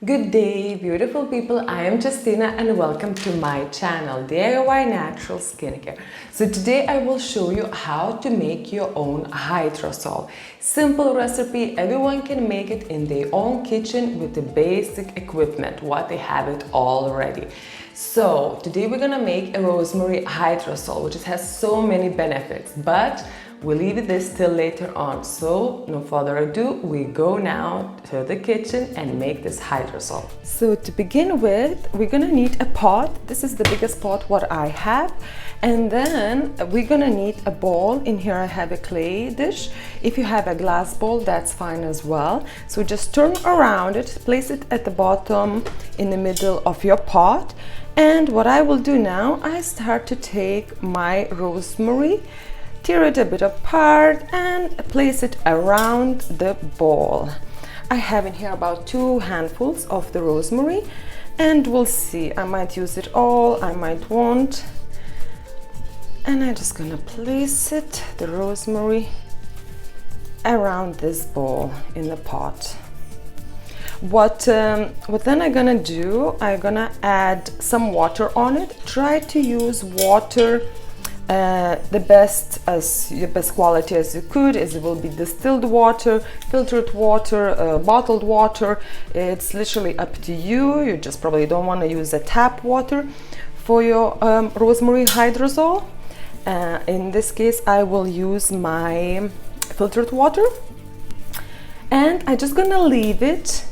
Good day, beautiful people. I am Justina and welcome to my channel, DIY Natural Skincare. So today I will show you how to make your own hydrosol. Simple recipe, everyone can make it in their own kitchen with the basic equipment, what they have it already. So today we're gonna make a rosemary hydrosol, which has so many benefits, but we'll leave this till later on. So no further ado, we go now to the kitchen and make this hydrosol. So to begin with, we're gonna need a pot. This is the biggest pot what I have. And then we're gonna need a bowl. In here I have a clay dish. If you have a glass bowl, that's fine as well. So just turn around it, place it at the bottom in the middle of your pot. And what I will do now, I start to take my rosemary, tear it a bit apart and place it around the bowl. I have in here about 2 handfuls of the rosemary and we'll see, I might use it all, I might won't. And I'm just gonna place it, the rosemary, around this bowl in the pot. What then I'm gonna do, I'm gonna add some water on it. Try to use water the best quality as you could. As it will be distilled water, filtered water, bottled water. It's literally up to you. You just probably don't want to use a tap water for your rosemary hydrosol. In this case I will use my filtered water and I'm just gonna leave it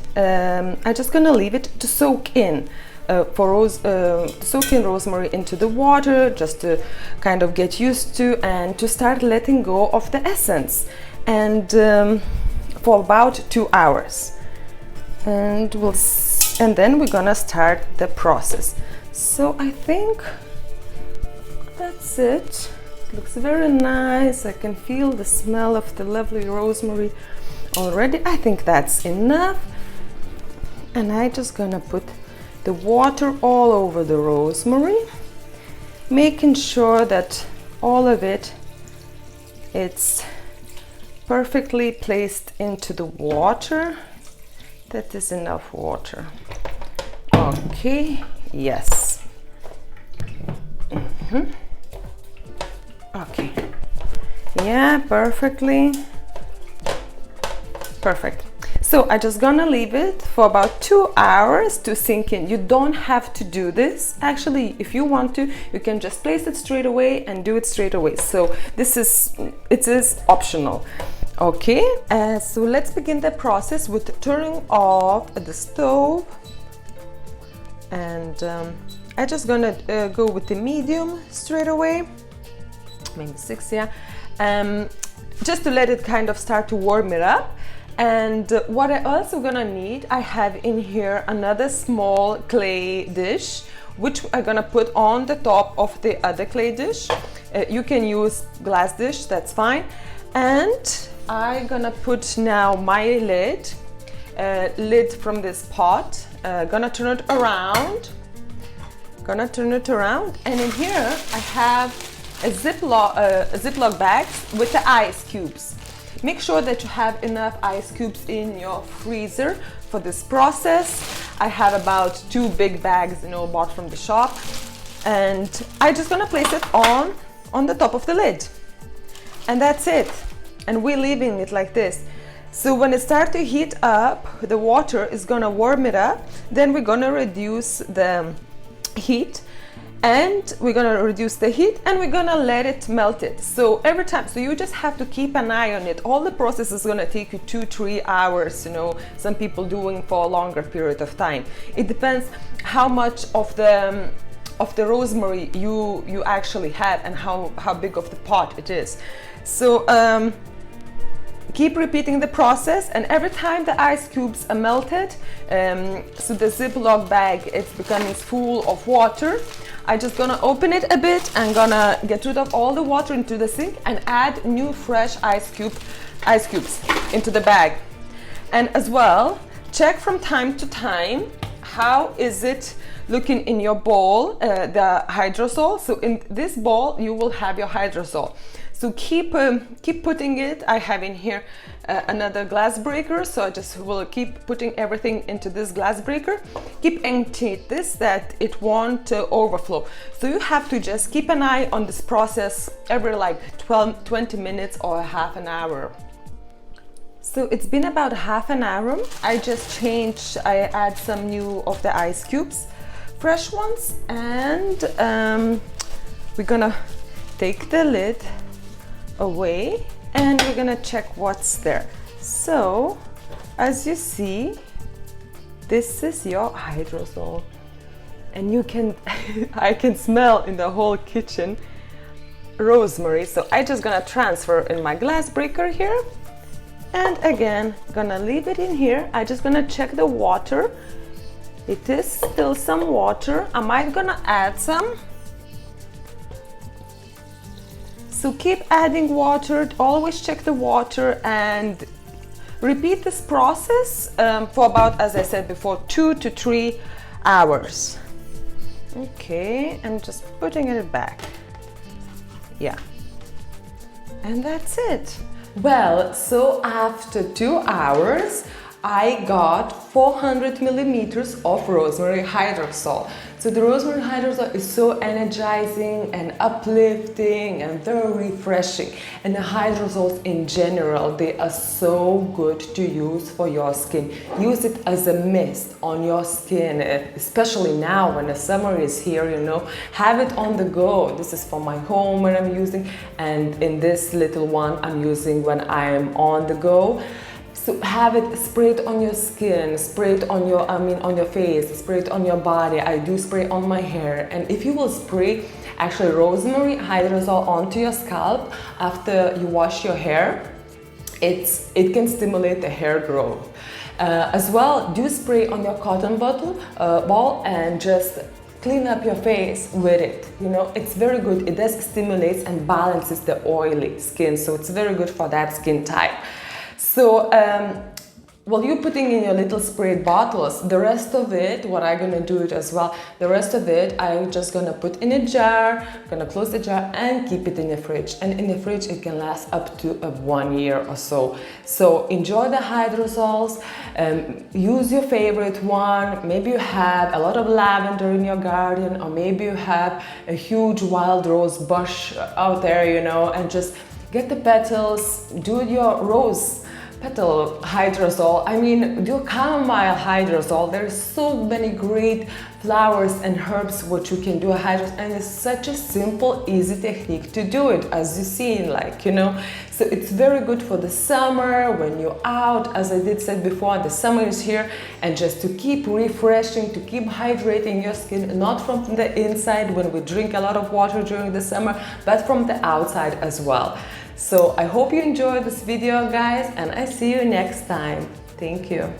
to soak in. Soak in rosemary into the water, just to kind of get used to and to start letting go of the essence, and for about 2 hours. And then we're gonna start the process. So I think that's it. It looks very nice. I can feel the smell of the lovely rosemary already. I think that's enough. And I'm just gonna put the water all over the rosemary, making sure that all of it's perfectly placed into the water. That is enough water. Okay, yes. Okay, yeah, perfect. So I'm just gonna leave it for about 2 hours to sink in. You don't have to do this. Actually, if you want to, you can just place it straight away and do it straight away. So it is optional. Okay, so let's begin the process with turning off the stove. And I'm just gonna go with the medium straight away, maybe 6, yeah. Just to let it kind of start to warm it up. And what I also gonna need, I have in here another small clay dish, which I'm gonna put on the top of the other clay dish. You can use glass dish, that's fine. And I'm gonna put now my lid from this pot. Gonna turn it around. And in here I have a Ziploc bag with the ice cubes. Make sure that you have enough ice cubes in your freezer for this process. I have about 2 big bags, bought from the shop. And I'm just gonna place it on the top of the lid. And that's it. And we're leaving it like this. So when it starts to heat up, the water is gonna warm it up. Then we're gonna reduce the heat. And we're gonna reduce the heat and we're gonna let it melt it. So every time, so you just have to keep an eye on it. All the process is gonna take you 2-3 hours, some people doing for a longer period of time. It depends how much of the rosemary you actually have and how big of the pot it is. So keep repeating the process, and every time the ice cubes are melted, so the Ziploc bag is becoming full of water, I'm just gonna open it a bit and gonna get rid of all the water into the sink and add new fresh ice cubes into the bag. And as well, check from time to time how is it looking in your bowl, the hydrosol. So in this bowl you will have your hydrosol. So keep putting it. I have in here another glass breaker, so I just will keep putting everything into this glass breaker. Keep empty this, that it won't overflow. So you have to just keep an eye on this process every like 20 minutes or half an hour. So it's been about half an hour. I add some new of the ice cubes, fresh ones, and we're gonna take the lid away and we're gonna check what's there. So as you see, this is your hydrosol, and you can I can smell in the whole kitchen rosemary. So I just gonna transfer in my glass breaker here, and again gonna leave it in here. I just gonna check the water. It is still some water. I might gonna add some. So keep adding water, always check the water, and repeat this process for about, as I said before, 2 to 3 hours. Okay, I'm just putting it back. Yeah. And that's it. Well, so after 2 hours, I got 400 milliliters of rosemary hydrosol. So the rosemary hydrosol is so energizing and uplifting and very refreshing. And the hydrosols in general, they are so good to use for your skin. Use it as a mist on your skin, especially now when the summer is here, you know. Have it on the go. This is for my home when I'm using, and in this little one I'm using when I'm on the go. So have it sprayed on your skin, spray it on your, on your face, spray it on your body. I do spray on my hair. And if you will spray actually rosemary hydrosol onto your scalp after you wash your hair, it can stimulate the hair growth. As well, do spray on your cotton ball and just clean up your face with it. You know, it's very good. It does stimulates and balances the oily skin, so it's very good for that skin type. So while you're putting in your little sprayed bottles, the rest of it, what I'm gonna do it as well, the rest of it I'm just gonna put in a jar, gonna close the jar and keep it in the fridge. And in the fridge it can last up to 1 year or so. So enjoy the hydrosols, use your favorite one. Maybe you have a lot of lavender in your garden, or maybe you have a huge wild rose bush out there, you know, and just get the petals, do your rose petal hydrosol, do chamomile hydrosol. There's so many great flowers and herbs which you can do a hydrosol, and it's such a simple, easy technique to do it, as you see, like, you know. So it's very good for the summer when you're out, as I did said before, the summer is here, and just to keep refreshing, to keep hydrating your skin, not from the inside when we drink a lot of water during the summer, but from the outside as well. So I hope you enjoyed this video, guys, and I see you next time. Thank you.